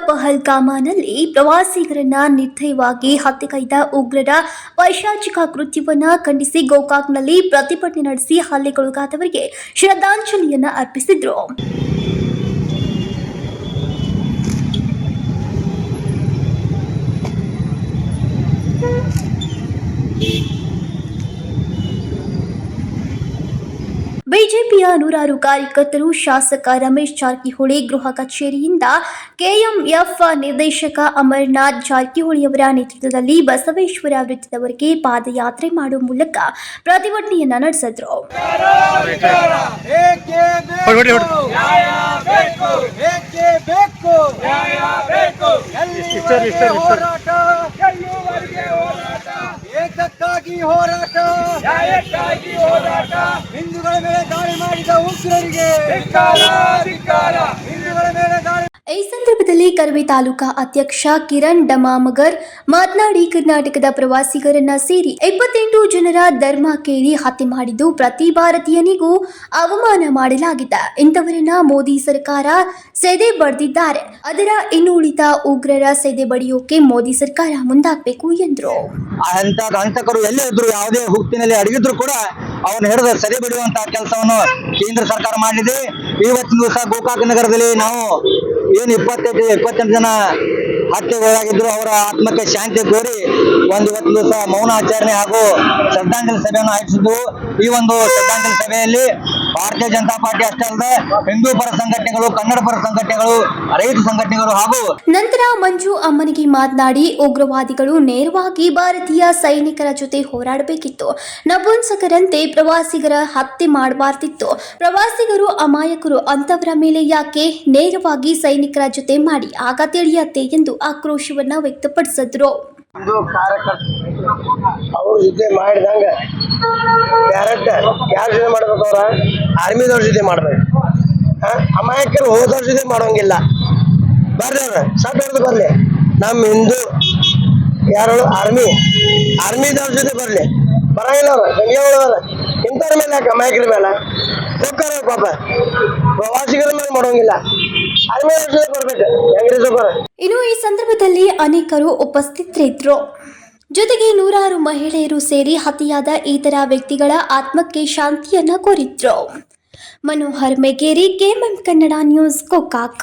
ಪಹಲ್ಗಾಮನಲ್ಲಿ ಪ್ರವಾಸಿಗರನ್ನ ನಿರ್ದಯವಾಗಿ ಹತ್ಯೆಗೈದ ಉಗ್ರರ ಪೈಶಾಚಿಕ ಕೃತ್ಯವನ್ನ ಖಂಡಿಸಿ ಗೋಕಾಕ್ನಲ್ಲಿ ಪ್ರತಿಭಟನೆ ನಡೆಸಿ ಹಲ್ಲೆಗೊಳಗಾದವರಿಗೆ ಶ್ರದ್ಧಾಂಜಲಿಯನ್ನ ಅರ್ಪಿಸಿದ್ರು. ಬಿಜೆಪಿಯ ನೂರಾರು ಕಾರ್ಯಕರ್ತರು ಶಾಸಕ ರಮೇಶ್ ಜಾರಕಿಹೊಳಿ ಗೃಹ ಕಚೇರಿಯಿಂದ ಕೆಎಂಎಫ್ ನಿರ್ದೇಶಕ ಅಮರನಾಥ್ ಜಾರಕಿಹೊಳಿಯವರ ನೇತೃತ್ವದಲ್ಲಿ ಬಸವೇಶ್ವರ ವೃತ್ತದವರೆಗೆ ಪಾದಯಾತ್ರೆ ಮಾಡುವ ಮೂಲಕ ಪ್ರತಿಭಟನೆಯನ್ನ ನಡೆಸಿದ್ರು. ಏಕಕ್ಕಾಗಿ ಹೋರಾಟ, ಹಿಂದೂಗಳ ಮೇಲೆ ದಾಳಿ ಮಾಡಿದ ಉಗ್ರರಿಗೆ ಹಿಂದೂಗಳ ಮೇಲೆ ದಾಳಿ. ಈ ಸಂದರ್ಭದಲ್ಲಿ ಕರವೇ ತಾಲೂಕಾ ಅಧ್ಯಕ್ಷ ಕಿರಣ್ ಡಮಾಮಗರ್ ಮಾತನಾಡಿ, ಕರ್ನಾಟಕದ ಪ್ರವಾಸಿಗರನ್ನ ಸೇರಿ 28 ಜನರ ಧರ್ಮ ಕೇಳಿ ಹತ್ಯೆ ಮಾಡಿದ್ದು ಪ್ರತಿ ಭಾರತೀಯನಿಗೂ ಅವಮಾನ ಮಾಡಲಾಗಿದೆ. ಇಂಥವರನ್ನ ಮೋದಿ ಸರ್ಕಾರ ಸೆದೆ ಬಡಿದಿದ್ದಾರೆ. ಅದರ ಇನ್ನು ಉಳಿದ ಉಗ್ರರ ಸೆದೆ ಬಡಿಯೋಕೆ ಮೋದಿ ಸರ್ಕಾರ ಮುಂದಾಗಬೇಕು ಎಂದರು. ಹಂತಕರು ಎಲ್ಲೇ ಇದ್ರು, ಯಾವುದೇ ಹುಟ್ಟಿನಲ್ಲಿ ಅಡಗಿದ್ರು ಕೂಡ ಅವನು ಹಿಡಿದ ಸೆರೆ ಬಿಡುವಂತಹ ಕೆಲಸವನ್ನು ಕೇಂದ್ರ ಸರ್ಕಾರ ಮಾಡಿದೆ. ಇವತ್ತಿನ ದಿವಸ ಗೋಕಾಕ್ ನಗರದಲ್ಲಿ ನಾವು ಏನು 28 ಜನ ಹತ್ಯೆಗೊಳಗಾಗಿದ್ರು ಅವರ ಆತ್ಮಕ್ಕೆ ಶಾಂತಿ ಕೋರಿ ಇವತ್ತಿನ ದಿವಸ ಮೌನ ಆಚರಣೆ ಹಾಗೂ ಶ್ರದ್ಧಾಂಜಲಿ ಸಭೆಯನ್ನು ಆಯೋಜಿಸಿದ್ದು. ಈ ಒಂದು ಶ್ರದ್ಧಾಂಜಲಿ ಸಭೆಯಲ್ಲಿ ಭಾರತೀಯ ಜನತಾ ಪಾರ್ಟಿ ಅಷ್ಟೇ ಅಲ್ಲದೆ ಹಿಂದೂ ಪರ ಸಂಘಟನೆಗಳು, ಕನ್ನಡ ಪರ ಸಂಘಟನೆಗಳು, ರೈತ ಸಂಘಟನೆಗಳು ಹಾಗೂ ನಂತರ ಮಂಜು ಅಮ್ಮನಿಗೆ ಮಾತನಾಡಿ, ಉಗ್ರವಾದಿಗಳು ನೇರವಾಗಿ ಭಾರತೀಯ ಸೈನಿಕರ ಜೊತೆ ಹೋರಾಡಬೇಕಿತ್ತು. ನಪುಂಸಕರಂತೆ ಪ್ರವಾಸಿಗರ ಹತ್ಯೆ ಮಾಡಬಾರ್ದಿತ್ತು. ಪ್ರವಾಸಿಗರು ಅಮಾಯಕರು, ಅಂತವರ ಮೇಲೆ ಯಾಕೆ ನೇರವಾಗಿ ಸೈನಿಕರ ಜೊತೆ ಮಾಡಿ ಆಗ ತಿಳಿಯತ್ತೆ ಎಂದು ಆಕ್ರೋಶವನ್ನ ವ್ಯಕ್ತಪಡಿಸಿದ್ರು. ಇದು ಅವ್ರ ಜೊತೆ ಮಾಡಿದಂಗ ಡೈರೆಕ್ಟ್ ಯಾರ ಜೊತೆ ಮಾಡ್ಬೇಕು? ಅವ್ರ ಆರ್ಮಿದವ್ರ ಜೊತೆ ಮಾಡ್ಬೇಕು. ಅಮಾಯಕರು ಹೋದವ್ರ ಜೊತೆ ಮಾಡೋಂಗಿಲ್ಲ. ಬರ್ರಿ ಅವ್ರ ಸಟ್ ಹೊಡೆದು ಬರ್ಲಿ. ನಮ್ಮ ಹಿಂದೂ ಯಾರು ಆರ್ಮಿದವ್ರ ಜೊತೆ ಬರ್ಲಿ. ಬರಂಗಿಲ್ಲ ಅವ್ರ ಗಂಗೆಯವ್ರ ಇಂಥವ್ರ ಮೇಲೆ ಯಾಕೆ ಅಮಾಯಕರ ಮೇಲೆ ಹೋಗ್ತಾರ ಪಾಪ. ಪ್ರವಾಸಿಗರ ಮೇಲೆ ಮಾಡೋಂಗಿಲ್ಲ. ಆರ್ಮಿದವ್ರ ಜೊತೆ ಬರ್ಬೇಕು. ಇನ್ನು ಈ ಸಂದರ್ಭದಲ್ಲಿ ಅನೇಕರು ಉಪಸ್ಥಿತರಿದ್ದರು. ಜೊತೆಗೆ ನೂರಾರು ಮಹಿಳೆಯರು ಸೇರಿ ಹತ್ಯೆಯಾದ ಇತರ ವ್ಯಕ್ತಿಗಳ ಆತ್ಮಕ್ಕೆ ಶಾಂತಿಯನ್ನ ಕೋರಿದ್ರು. Manohar Megeri, KMM Kannada news, Gokak.